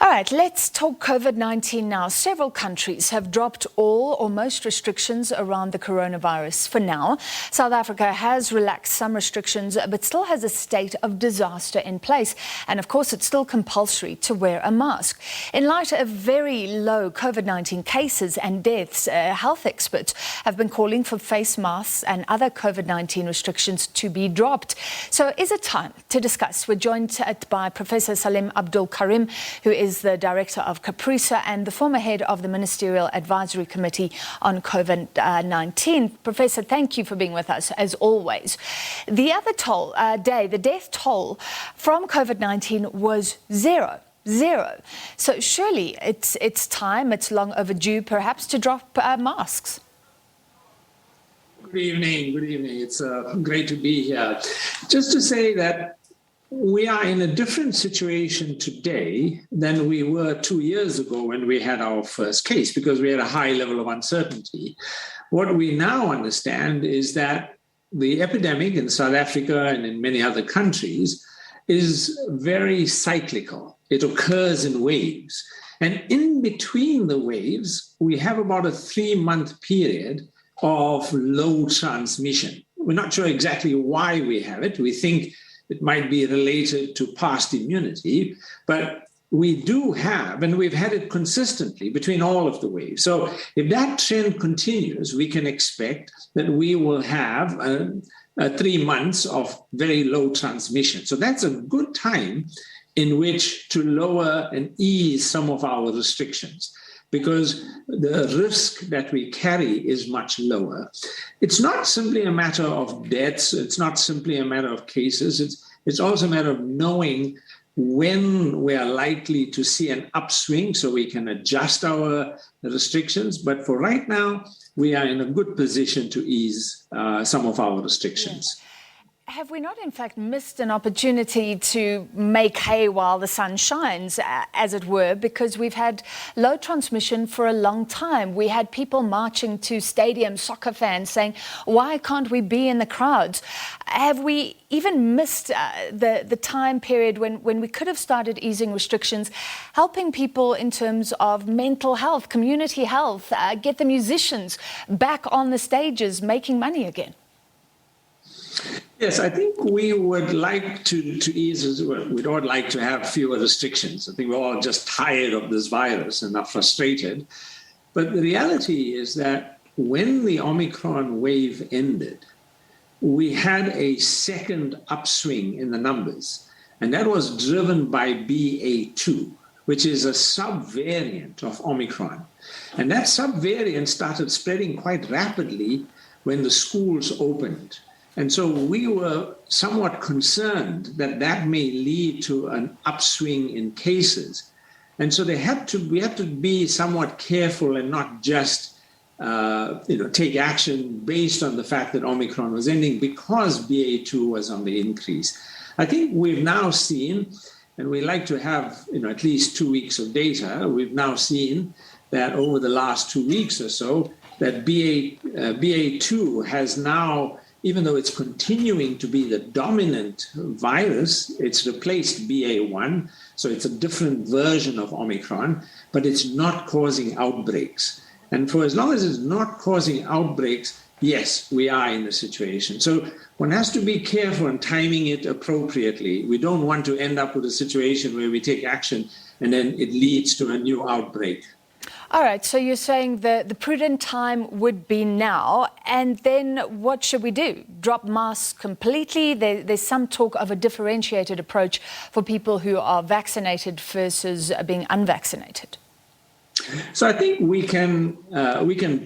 All right, let's talk COVID-19 now. Several countries have dropped all or most restrictions around the coronavirus for now. South Africa has relaxed some restrictions, but still has a state of disaster in place. And of course, it's still compulsory to wear a mask. In light of very low COVID-19 cases and deaths, health experts have been calling for face masks and other COVID-19 restrictions to be dropped. So is it time to discuss? We're joined by Professor Salim Abdool Karim, who is the Director of CAPRISA and the former head of the Ministerial Advisory Committee on COVID-19. Professor, thank you for being with us, as always. The other day, the death toll from COVID-19 was zero. So surely it's time, it's long overdue, perhaps, to drop masks. Good evening. It's great to be here. Just to say that we are in a different situation today than we were 2 years ago when we had our first case, because we had a high level of uncertainty. What we now understand is that the epidemic in South Africa and in many other countries is very cyclical. It occurs in waves. And in between the waves, we have about a 3-month period of low transmission. We're not sure exactly why we have it. We think it might be related to past immunity, but we do have, and we've had it consistently between all of the waves. So if that trend continues, we can expect that we will have 3 months of very low transmission. So that's a good time in which to lower and ease some of our restrictions, because the risk that we carry is much lower. It's not simply a matter of deaths. It's not simply a matter of cases. It's also a matter of knowing when we are likely to see an upswing so we can adjust our restrictions. But for right now, we are in a good position to ease some of our restrictions. Yeah. Have we not, in fact, missed an opportunity to make hay while the sun shines, as it were, because we've had low transmission for a long time? We had people marching to stadiums, soccer fans saying, why can't we be in the crowds? Have we even missed the time period when we could have started easing restrictions, helping people in terms of mental health, community health, get the musicians back on the stages, making money again? Yes, I think we would like to ease as well. We'd all like to have fewer restrictions. I think we're all just tired of this virus and are frustrated. But the reality is that when the Omicron wave ended, we had a second upswing in the numbers. And that was driven by BA2, which is a subvariant of Omicron. And that subvariant started spreading quite rapidly when the schools opened. And so we were somewhat concerned that that may lead to an upswing in cases. And so we had to be somewhat careful and not just take action based on the fact that Omicron was ending, because BA2 was on the increase. I think we've now seen, and we like to have at least 2 weeks of data, we've now seen that over the last 2 weeks or so, that BA2 has now, even though it's continuing to be the dominant virus, it's replaced BA1, so it's a different version of Omicron, but it's not causing outbreaks. And for as long as it's not causing outbreaks, yes, we are in a situation. So one has to be careful in timing it appropriately. We don't want to end up with a situation where we take action and then it leads to a new outbreak. All right, so you're saying the prudent time would be now, and then what should we do? Drop masks completely? There's some talk of a differentiated approach for people who are vaccinated versus being unvaccinated. So I think we can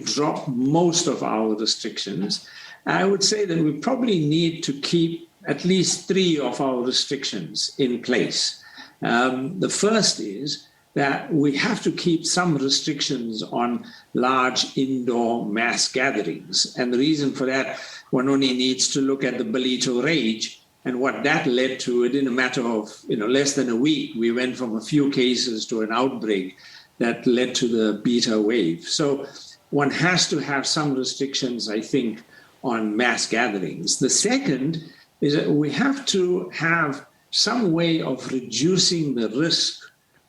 drop most of our restrictions. I would say that we probably need to keep at least 3 of our restrictions in place. The first is that we have to keep some restrictions on large indoor mass gatherings. And the reason for that, one only needs to look at the Belito rage and what that led to. It in a matter of less than a week, we went from a few cases to an outbreak that led to the beta wave. So one has to have some restrictions, I think, on mass gatherings. The second is that we have to have some way of reducing the risk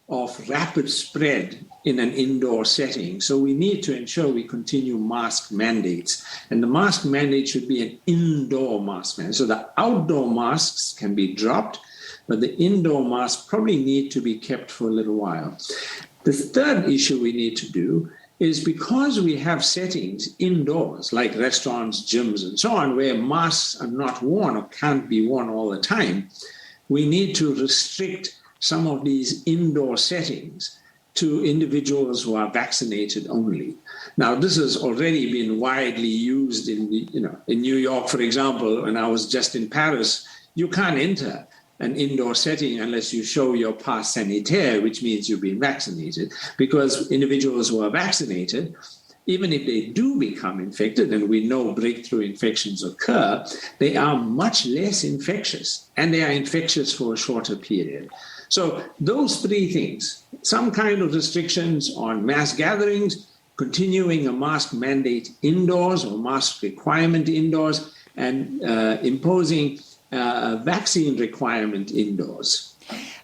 of rapid spread in an indoor setting. So we need to ensure we continue mask mandates. And the mask mandate should be an indoor mask mandate. So the outdoor masks can be dropped, but the indoor masks probably need to be kept for a little while. The third issue we need to do is, because we have settings indoors, like restaurants, gyms, and so on, where masks are not worn or can't be worn all the time, we need to restrict some of these indoor settings to individuals who are vaccinated only. Now, this has already been widely used in New York, for example. When I was just in Paris, you can't enter an indoor setting unless you show your pass sanitaire, which means you've been vaccinated, because individuals who are vaccinated, even if they do become infected, and we know breakthrough infections occur, they are much less infectious, and they are infectious for a shorter period. So those three things, some kind of restrictions on mass gatherings, continuing a mask mandate indoors or mask requirement indoors, and imposing a vaccine requirement indoors.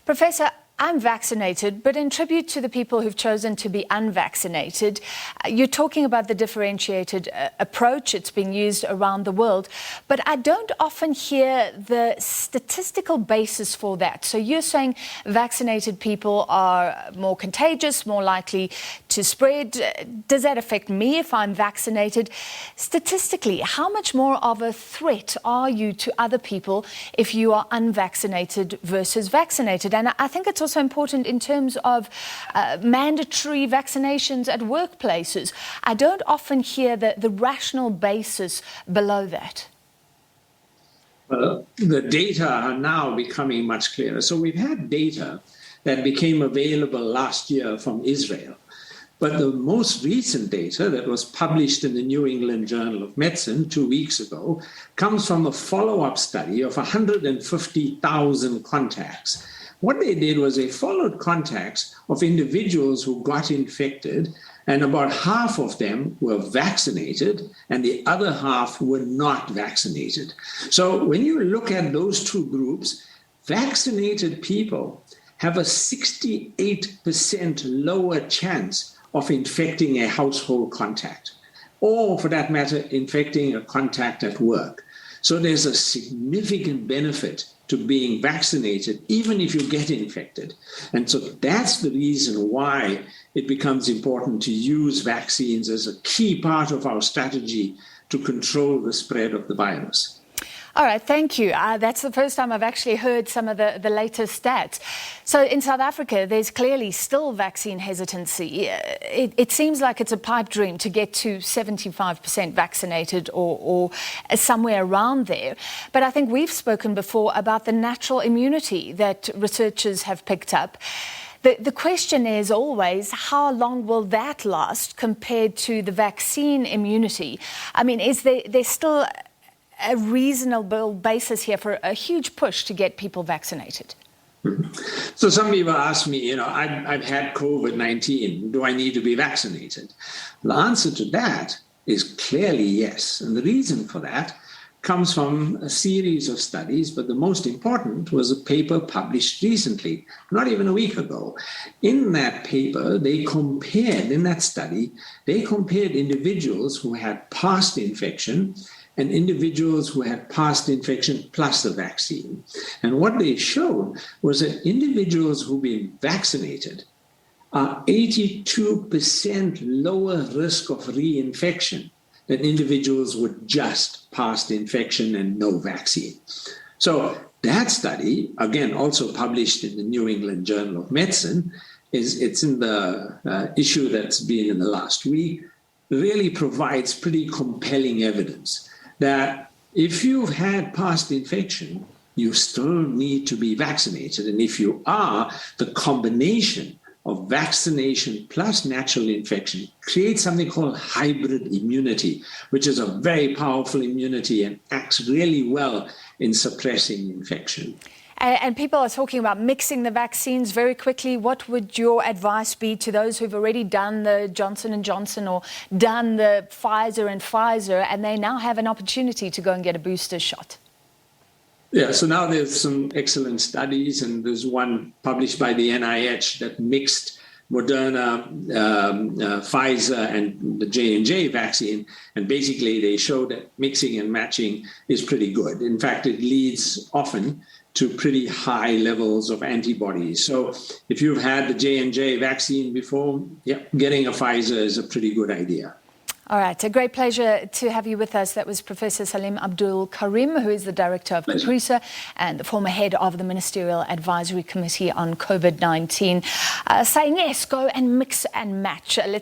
Professor, I'm vaccinated, but in tribute to the people who've chosen to be unvaccinated, you're talking about the differentiated approach. It's being used around the world, but I don't often hear the statistical basis for that. So you're saying vaccinated people are more contagious, more likely to spread. Does that affect me if I'm vaccinated? Statistically, how much more of a threat are you to other people if you are unvaccinated versus vaccinated? And I think it's also important in terms of mandatory vaccinations at workplaces. I don't often hear the rational basis below that. Well, the data are now becoming much clearer. So we've had data that became available last year from Israel. But the most recent data that was published in the New England Journal of Medicine 2 weeks ago comes from a follow-up study of 150,000 contacts. What they did was they followed contacts of individuals who got infected, and about half of them were vaccinated and the other half were not vaccinated. So when you look at those two groups, vaccinated people have a 68% lower chance of infecting a household contact, or for that matter, infecting a contact at work. So there's a significant benefit to being vaccinated, even if you get infected. And so that's the reason why it becomes important to use vaccines as a key part of our strategy to control the spread of the virus. All right, thank you. That's the first time I've actually heard some of the latest stats. So in South Africa, there's clearly still vaccine hesitancy. It seems like it's a pipe dream to get to 75% vaccinated or somewhere around there. But I think we've spoken before about the natural immunity that researchers have picked up. The question is always, how long will that last compared to the vaccine immunity? I mean, is there still a reasonable basis here for a huge push to get people vaccinated? So some people ask me, I've had COVID-19. Do I need to be vaccinated? The answer to that is clearly yes. And the reason for that comes from a series of studies, but the most important was a paper published recently, not even a week ago. In that paper, in that study, they compared individuals who had past infection and individuals who had past infection plus the vaccine. And what they showed was that individuals who've been vaccinated are 82% lower risk of reinfection than individuals with just past infection and no vaccine. So that study, again, also published in the New England Journal of Medicine, it's in the issue that's been in the last week, really provides pretty compelling evidence that if you've had past infection, you still need to be vaccinated. And if you are, the combination of vaccination plus natural infection creates something called hybrid immunity, which is a very powerful immunity and acts really well in suppressing infection. And people are talking about mixing the vaccines very quickly. What would your advice be to those who've already done the Johnson & Johnson or done the Pfizer and they now have an opportunity to go and get a booster shot? Yeah, so now there's some excellent studies, and there's one published by the NIH that mixed Moderna, Pfizer, and the J&J vaccine, and basically they showed that mixing and matching is pretty good. In fact, it leads often to pretty high levels of antibodies. So if you've had the J&J vaccine before, getting a Pfizer is a pretty good idea. All right, a great pleasure to have you with us. That was Professor Salim Abdool Karim, who is the Director of CAPRISA and the former head of the Ministerial Advisory Committee on COVID-19, saying yes, go and mix and match. Let's